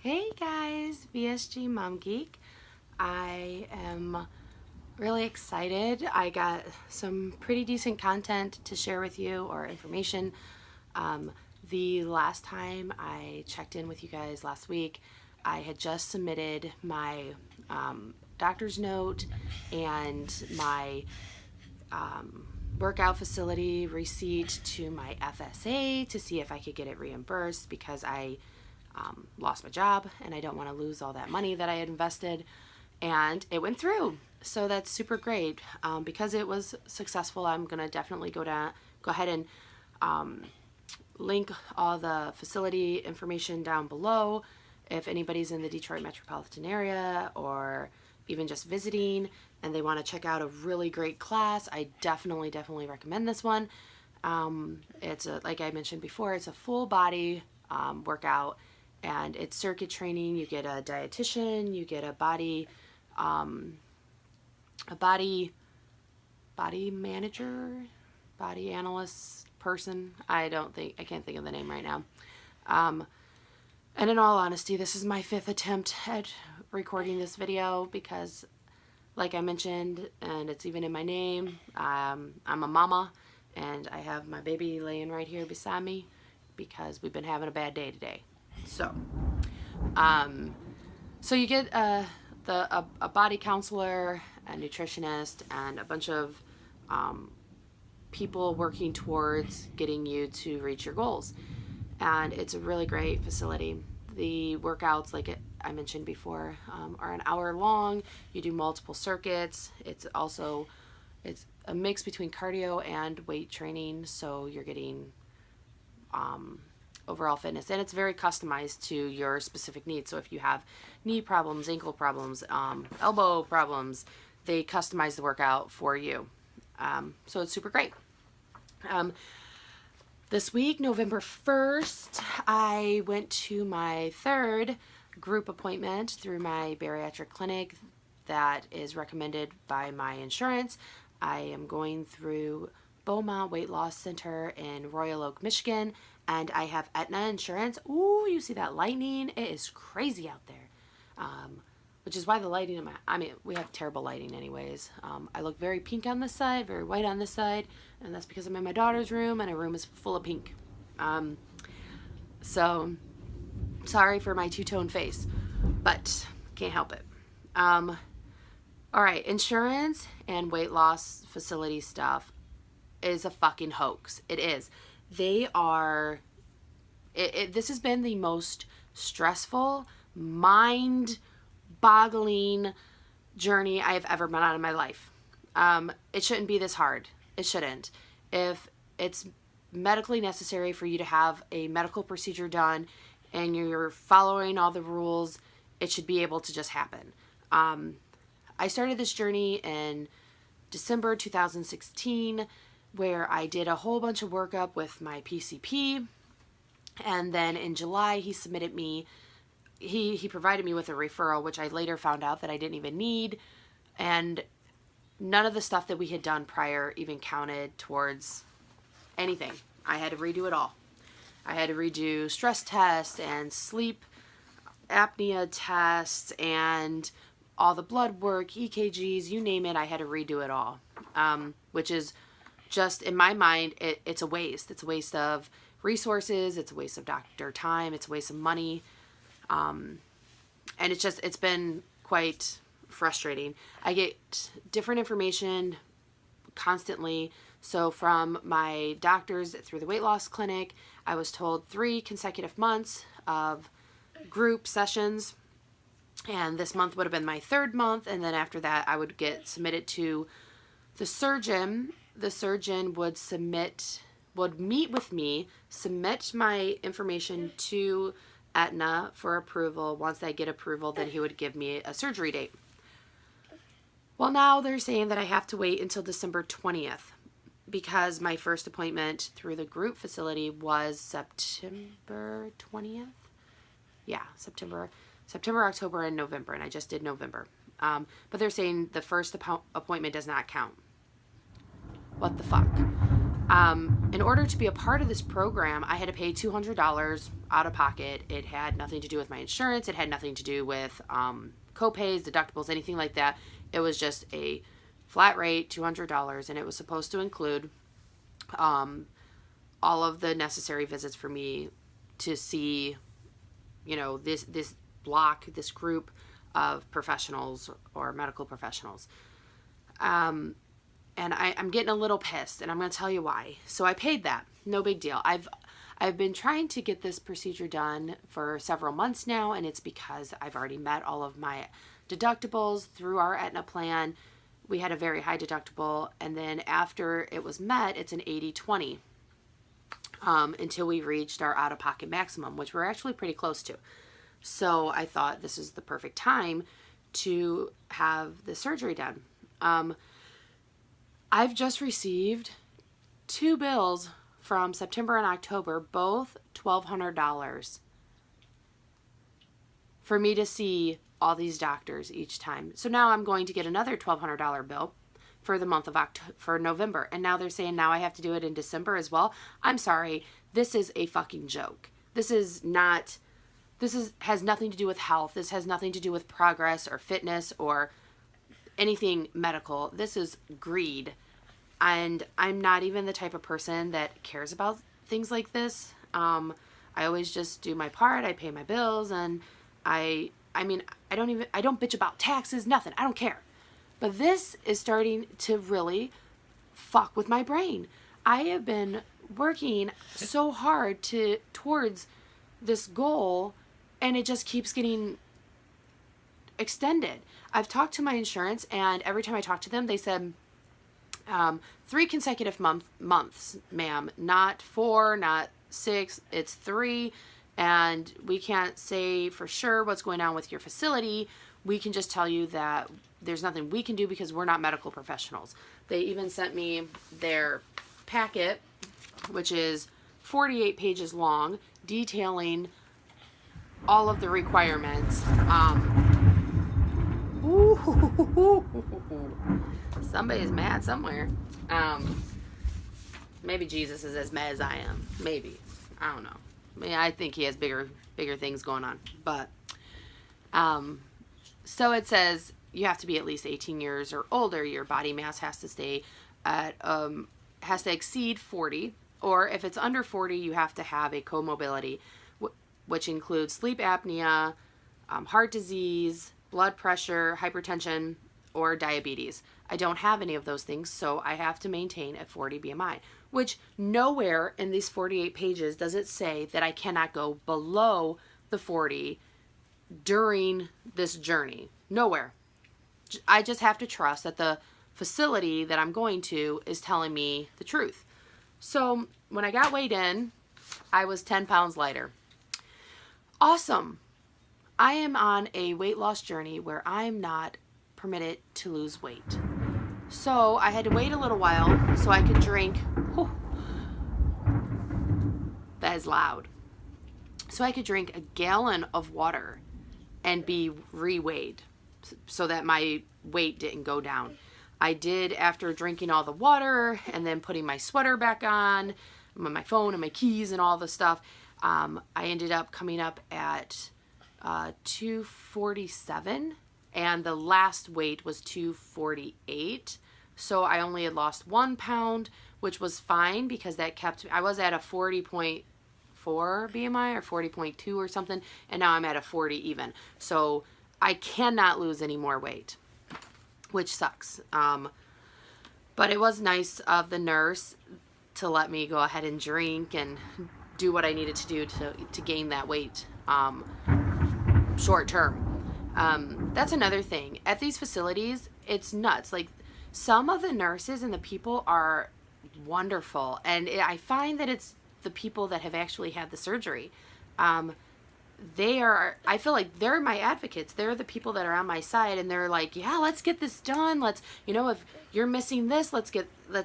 Hey guys, VSG Mom Geek. I am really excited. I got some pretty decent content to share with you, or information. The last time I checked in with you guys last week, I had just submitted my doctor's note and my workout facility receipt to my FSA to see if I could get it reimbursed, because I lost my job and I don't want to lose all that money that I had invested, and it went through. So that's super great. Because it was successful, I'm gonna definitely go ahead and link all the facility information down below. If anybody's in the Detroit metropolitan area or even just visiting and they want to check out a really great class, I definitely recommend this one. It's like I mentioned before, it's a full body workout, and it's circuit training. You get a dietitian, you get a body manager, body analyst person. I can't think of the name right now. And in all honesty, this is my 5th attempt at recording this video because, like I mentioned, and it's even in my name, I'm a mama, and I have my baby laying right here beside me because we've been having a bad day today. So you get a body counselor, a nutritionist, and a bunch of people working towards getting you to reach your goals. And it's a really great facility. The workouts, like I mentioned before, are an hour long. You do multiple circuits. It's a mix between cardio and weight training, so you're getting overall fitness, and it's very customized to your specific needs. So if you have knee problems, ankle problems, elbow problems, they customize the workout for you. So it's super great. This week, November 1st, I went to my 3rd group appointment through my bariatric clinic that is recommended by my insurance. I am going through Beaumont Weight Loss Center in Royal Oak, Michigan, and I have Aetna insurance. Ooh, you see that lightning? It is crazy out there. Which is why the lighting we have terrible lighting anyways. I look very pink on this side, very white on this side, and that's because I'm in my daughter's room, and her room is full of pink. So sorry for my two-tone face, but can't help it. All right, insurance and weight loss facility stuff is a fucking hoax. It is. They are, this has been the most stressful, mind-boggling journey I have ever been on in my life. It shouldn't be this hard. It shouldn't. If it's medically necessary for you to have a medical procedure done and you're following all the rules, it should be able to just happen. I started this journey in December 2016, where I did a whole bunch of workup with my PCP, and then in July he submitted me, he provided me with a referral, which I later found out that I didn't even need, and none of the stuff that we had done prior even counted towards anything. I had to redo it all. I had to redo stress tests and sleep apnea tests and all the blood work, EKGs, you name it, I had to redo it all, which is just, in my mind, it's a waste. It's a waste of resources. It's a waste of doctor time. It's a waste of money. And it's been quite frustrating. I get different information constantly. So from my doctors through the weight loss clinic, I was told 3 consecutive months of group sessions. And this month would have been my 3rd month. And then after that, I would get submitted to the surgeon. The surgeon would meet with me, submit my information to Aetna for approval. Once I get approval, then he would give me a surgery date. Well, now they're saying that I have to wait until December 20th because my first appointment through the group facility was September 20th. Yeah, September, October, and November, and I just did November. But they're saying the first appointment does not count. What the fuck? In order to be a part of this program, I had to pay $200 out of pocket. It had nothing to do with my insurance. It had nothing to do with co-pays, deductibles, anything like that. It was just a flat rate, $200, and it was supposed to include all of the necessary visits for me to see, this block, this group of professionals or medical professionals. And I'm getting a little pissed, and I'm going to tell you why. So I paid that. No big deal. I've been trying to get this procedure done for several months now, and it's because I've already met all of my deductibles through our Aetna plan. We had a very high deductible, and then after it was met, it's an 80-20 until we reached our out-of-pocket maximum, which we're actually pretty close to. So I thought this is the perfect time to have the surgery done. I've just received 2 bills from September and October, both $1,200, for me to see all these doctors each time. So now I'm going to get another $1,200 bill for the month of for November. And now they're saying now I have to do it in December as well. I'm sorry. This is a fucking joke. This has nothing to do with health. This has nothing to do with progress or fitness or anything medical. This is greed. And I'm not even the type of person that cares about things like this. I always just do my part. I pay my bills, and I don't bitch about taxes, nothing. I don't care. But this is starting to really fuck with my brain. I have been working so hard towards this goal, and it just keeps getting extended. I've talked to my insurance, and every time I talk to them, they said 3 consecutive months, ma'am, not 4, not 6, it's 3. And we can't say for sure what's going on with your facility. We can just tell you that there's nothing we can do because we're not medical professionals. They even sent me their packet, which is 48 pages long, detailing all of the requirements. Somebody's mad somewhere. Maybe Jesus is as mad as I am. Maybe. I don't know. I think he has bigger things going on. But, so it says you have to be at least 18 years or older. Your body mass has to stay at, has to exceed 40. Or if it's under 40, you have to have a comorbidity, which includes sleep apnea, heart disease, blood pressure, hypertension, or diabetes. I don't have any of those things, so I have to maintain a 40 BMI, which nowhere in these 48 pages does it say that I cannot go below the 40 during this journey. Nowhere. I just have to trust that the facility that I'm going to is telling me the truth. So when I got weighed in, I was 10 pounds lighter. Awesome. I am on a weight loss journey where I'm not permitted to lose weight. So I had to wait a little while so I could drink. Whew, that is loud. So I could drink a gallon of water and be re-weighed so that my weight didn't go down. I did after drinking all the water and then putting my sweater back on, my phone and my keys and all the stuff. I ended up coming up at 247, and the last weight was 248. So I only had lost 1 pound, which was fine because that kept, I was at a 40.4 BMI or 40.2 or something, and now I'm at a 40 even. So I cannot lose any more weight, which sucks. But it was nice of the nurse to let me go ahead and drink and do what I needed to do to gain that weight short term. That's another thing. At these facilities, it's nuts. Like, some of the nurses and the people are wonderful. And I find that it's the people that have actually had the surgery. I feel like they're my advocates. They're the people that are on my side, and they're like, yeah, let's get this done. Let's, if you're missing this, let's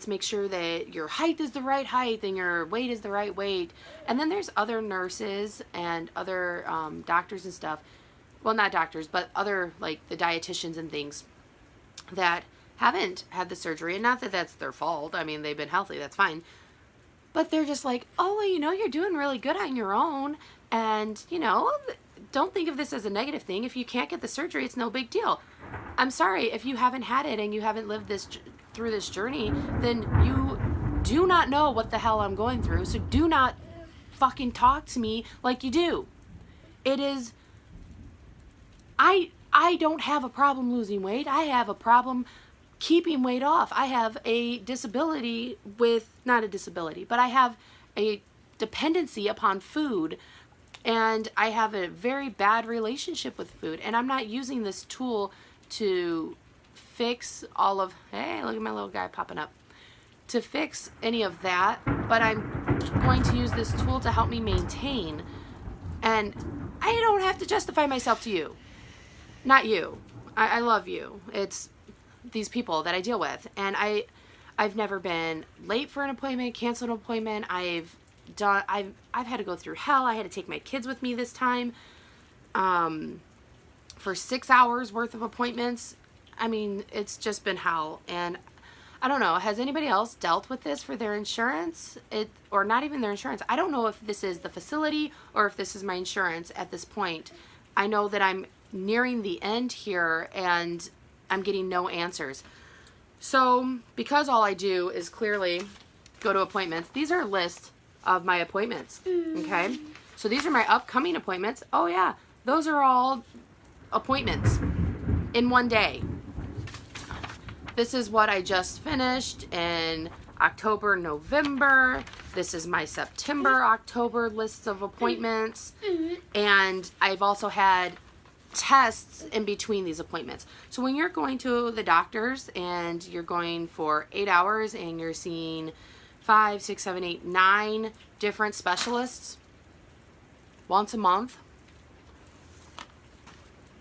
make sure that your height is the right height and your weight is the right weight. And then there's other nurses and other doctors and stuff. Well, not doctors, but other, like the dietitians and things that haven't had the surgery. And not that that's their fault. I mean, they've been healthy. That's fine. But they're just like, oh, well, you know, you're doing really good on your own. And, you know, don't think of this as a negative thing. If you can't get the surgery, it's no big deal. I'm sorry, if you haven't had it and you haven't lived this through this journey, then you do not know what the hell I'm going through. So do not fucking talk to me like you do. It is, I don't have a problem losing weight. I have a problem keeping weight off. I have a disability with, not a disability, but I have a dependency upon food, and I have a very bad relationship with food, and I'm not using this tool to fix all of, hey, look at my little guy popping up, to fix any of that, but I'm going to use this tool to help me maintain, and I don't have to justify myself to you. Not you. I love you. It's these people that I deal with, and I've never been late for an appointment, canceled an appointment. I've had to go through hell. I had to take my kids with me this time for 6 hours worth of appointments. I mean, it's just been hell. And I don't know, has anybody else dealt with this for their insurance? Or not even their insurance. I don't know if this is the facility or if this is my insurance at this point. I know that I'm nearing the end here and I'm getting no answers. So because all I do is clearly go to appointments, these are a list of my appointments, okay? So these are my upcoming appointments. Oh yeah, those are all appointments in one day. This is what I just finished in October, November. This is my September, October lists of appointments. And I've also had tests in between these appointments. So when you're going to the doctors and you're going for 8 hours and you're seeing 5, 6, 7, 8, 9 different specialists once a month,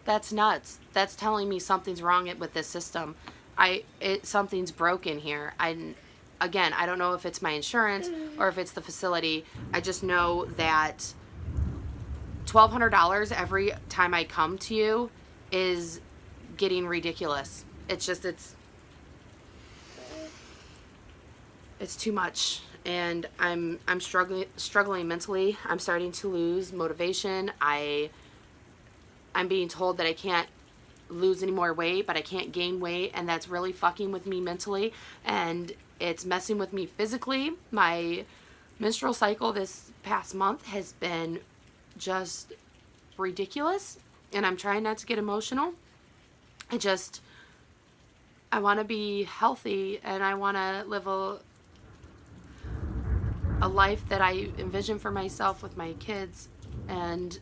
that's nuts. That's telling me something's wrong with this system. Something's broken here. Again, I don't know if it's my insurance or if it's the facility. I just know that $1,200 every time I come to you is getting ridiculous. It's too much, and I'm struggling mentally. I'm starting to lose motivation. I'm being told that I can't lose any more weight, but I can't gain weight, and that's really fucking with me mentally, and it's messing with me physically. My menstrual cycle this past month has been just ridiculous, and I'm trying not to get emotional. I want to be healthy, and I want to live a life that I envision for myself with my kids, and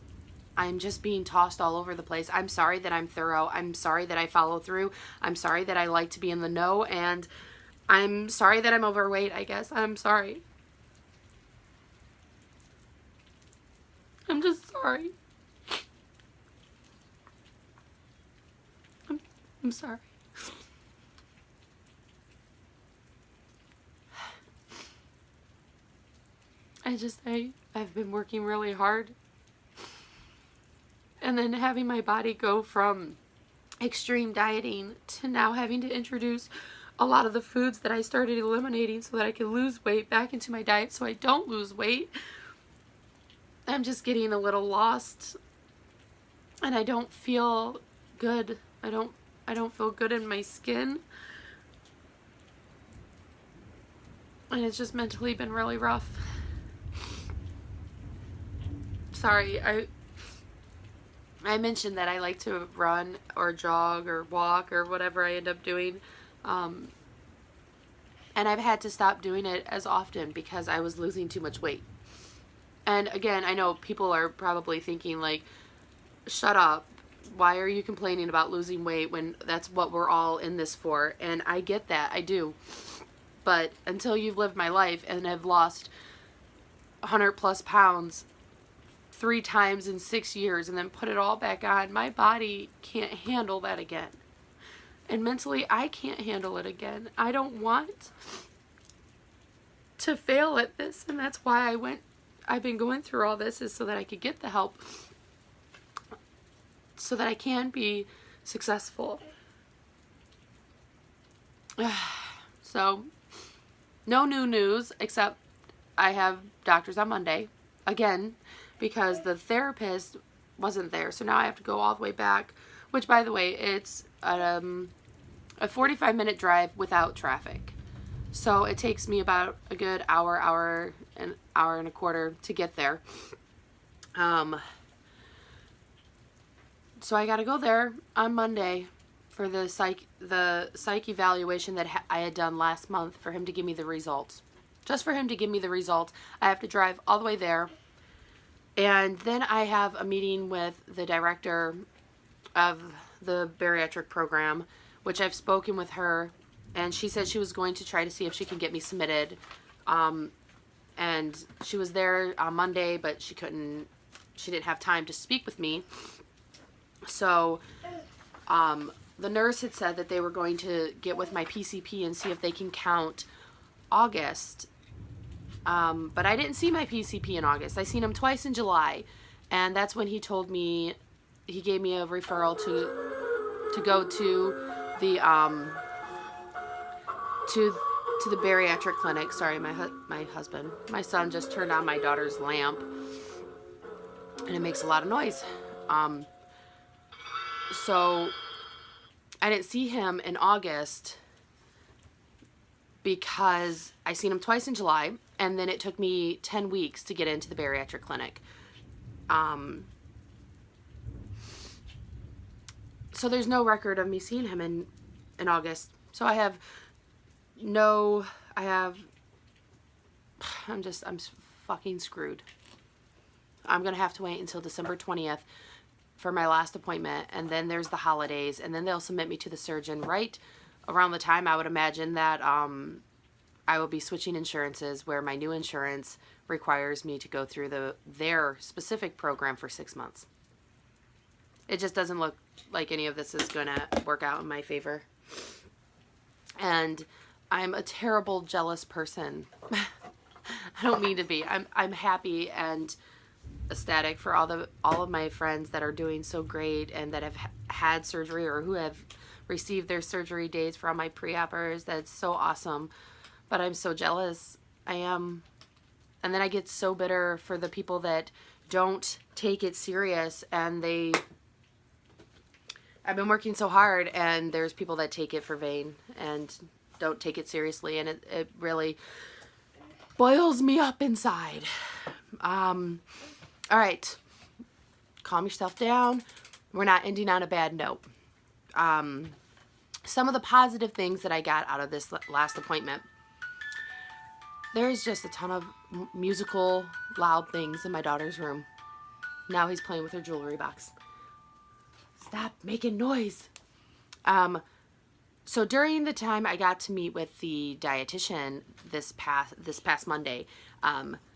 I'm just being tossed all over the place. I'm sorry that I'm thorough. I'm sorry that I follow through. I'm sorry that I like to be in the know, and I'm sorry that I'm overweight, I guess. I'm sorry. I'm just sorry. I'm sorry. I've been working really hard. And then having my body go from extreme dieting to now having to introduce a lot of the foods that I started eliminating so that I could lose weight back into my diet so I don't lose weight. I'm just getting a little lost, and I don't feel good. I don't feel good in my skin. And it's just mentally been really rough. Sorry, I mentioned that I like to run or jog or walk or whatever I end up doing. And I've had to stop doing it as often because I was losing too much weight. And again, I know people are probably thinking like, shut up. Why are you complaining about losing weight when that's what we're all in this for? And I get that. I do. But until you've lived my life and have lost 100 plus pounds 3 times in 6 years and then put it all back on, my body can't handle that again. And mentally, I can't handle it again. I don't want to fail at this, and that's why I've been going through all this, is so that I could get the help so that I can be successful. So, no new news except I have doctors on Monday again because the therapist wasn't there. So now I have to go all the way back, which, by the way, it's a 45-minute drive without traffic. So it takes me about a good hour and a quarter to get there. So I got to go there on Monday for the psych evaluation that I had done last month for him to give me the results. Just for him to give me the results, I have to drive all the way there. And then I have a meeting with the director of the bariatric program, which I've spoken with her, and she said she was going to try to see if she can get me submitted. And she was there on Monday, but she didn't have time to speak with me. So, the nurse had said that they were going to get with my PCP and see if they can count August. But I didn't see my PCP in August. I seen him twice in July, and that's when he told me, he gave me a referral to go to the to the bariatric clinic. Sorry, my son just turned on my daughter's lamp, and it makes a lot of noise. So I didn't see him in August because I seen him twice in July, and then it took me 10 weeks to get into the bariatric clinic. So there's no record of me seeing him in August. So I'm fucking screwed. I'm going to have to wait until December 20th for my last appointment, and then there's the holidays, and then they'll submit me to the surgeon right around the time I would imagine that I will be switching insurances, where my new insurance requires me to go through their specific program for 6 months. It just doesn't look like any of this is going to work out in my favor. And I'm a terrible, jealous person. I don't mean to be. I'm happy and ecstatic for all of my friends that are doing so great and that have had surgery or who have received their surgery dates from my pre-oppers. That's so awesome. But I'm so jealous. I am. And then I get so bitter for the people that don't take it serious, and I've been working so hard, and there's people that take it for vain and don't take it seriously, and it really boils me up inside. All right. Calm yourself down. We're not ending on a bad note. Some of the positive things that I got out of this last appointment. There's just a ton of musical, loud things in my daughter's room. Now he's playing with her jewelry box. Stop making noise. So during the time I got to meet with the dietitian this past Monday,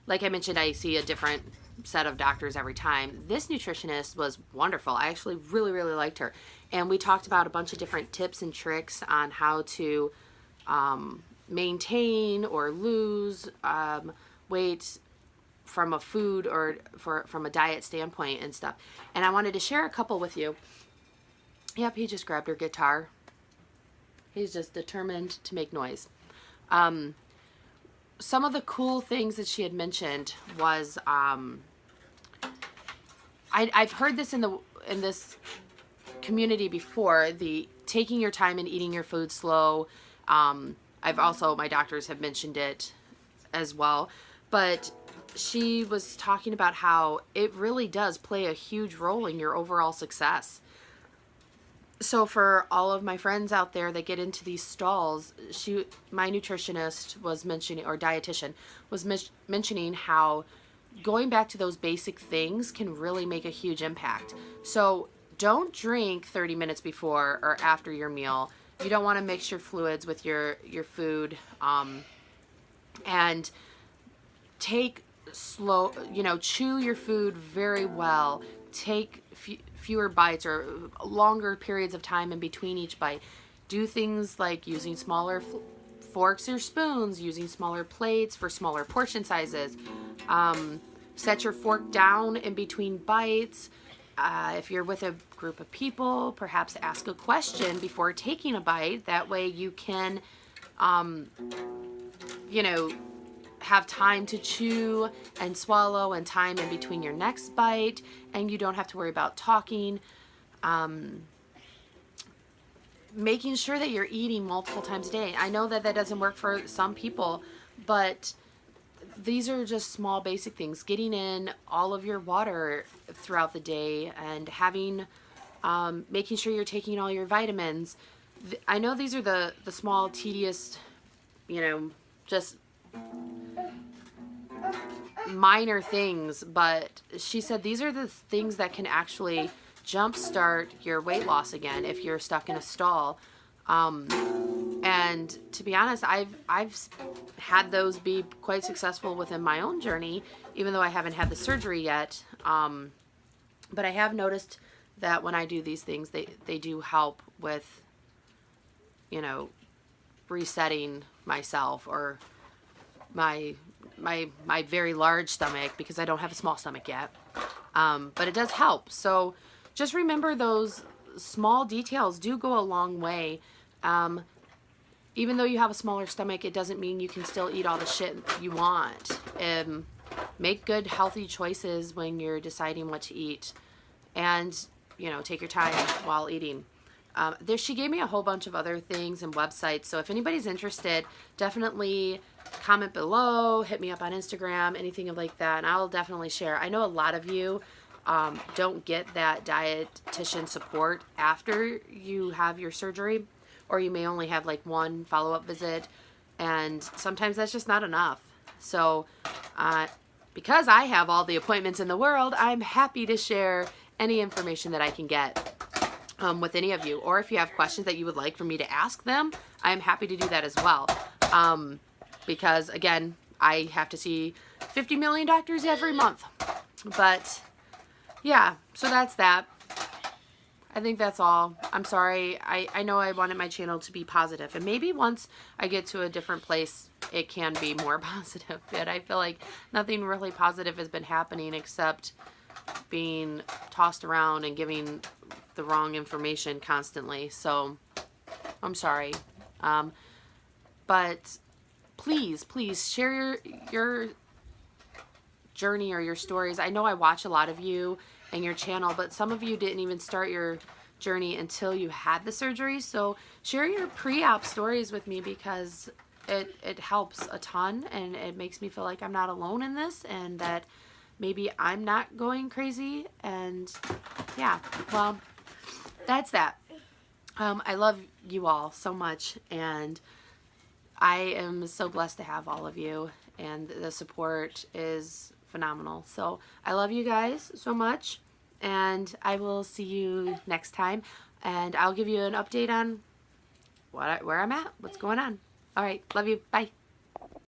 like I mentioned, I see a different set of doctors every time. This nutritionist was wonderful. I actually really, really liked her. And we talked about a bunch of different tips and tricks on how to maintain or lose weight from a food or from a diet standpoint and stuff. And I wanted to share a couple with you. Yep, he just grabbed her guitar. He's just determined to make noise. Some of the cool things that she had mentioned was, I've heard this in this community before, the taking your time and eating your food slow. My doctors have mentioned it as well, but she was talking about how it really does play a huge role in your overall success. So for all of my friends out there that get into these stalls, my nutritionist was mentioning, or dietitian was mentioning how going back to those basic things can really make a huge impact. So don't drink 30 minutes before or after your meal. You don't want to mix your fluids with your food, and take slow, chew your food very well. Take fewer bites or longer periods of time in between each bite. Do things like using smaller forks or spoons, using smaller plates for smaller portion sizes. Set your fork down in between bites. If you're with a group of people, perhaps ask a question before taking a bite. That way you can, have time to chew and swallow and time in between your next bite, and you don't have to worry about talking. Making sure that you're eating multiple times a day. I know that that doesn't work for some people, but these are just small basic things. Getting in all of your water throughout the day and having, making sure you're taking all your vitamins. I know these are the small, tedious, you know, just minor things, but she said these are the things that can actually jumpstart your weight loss again if you're stuck in a stall. And to be honest, I've had those be quite successful within my own journey, even though I haven't had the surgery yet. But I have noticed that when I do these things, they do help with, you know, resetting myself or my very large stomach, because I don't have a small stomach yet. But it does help. So just remember those small details do go a long way. Even though you have a smaller stomach, it doesn't mean you can still eat all the shit you want. Make good, healthy choices when you're deciding what to eat. And, you know, take your time while eating. She gave me a whole bunch of other things and websites. So if anybody's interested, definitely comment below, hit me up on Instagram, anything like that, and I'll definitely share. I know a lot of you don't get that dietitian support after you have your surgery, or you may only have like one follow-up visit, and sometimes that's just not enough. So because I have all the appointments in the world, I'm happy to share any information that I can get with any of you. Or if you have questions that you would like for me to ask them, I'm happy to do that as well. Because again, I have to see 50 million doctors every month. But yeah, so that's that. I think that's all. I'm sorry. I know I wanted my channel to be positive, and maybe once I get to a different place, it can be more positive. But I feel like nothing really positive has been happening except being tossed around and giving the wrong information constantly. So I'm sorry. But please share your journey or your stories. I know I watch a lot of you and your channel, but some of you didn't even start your journey until you had the surgery. So share your pre-op stories with me, because it helps a ton, and it makes me feel like I'm not alone in this, and that maybe I'm not going crazy. And yeah, well, that's that. I love you all so much, and I am so blessed to have all of you, and the support is phenomenal. So I love you guys so much, and I will see you next time, and I'll give you an update on where I'm at, what's going on. All right, love you. Bye.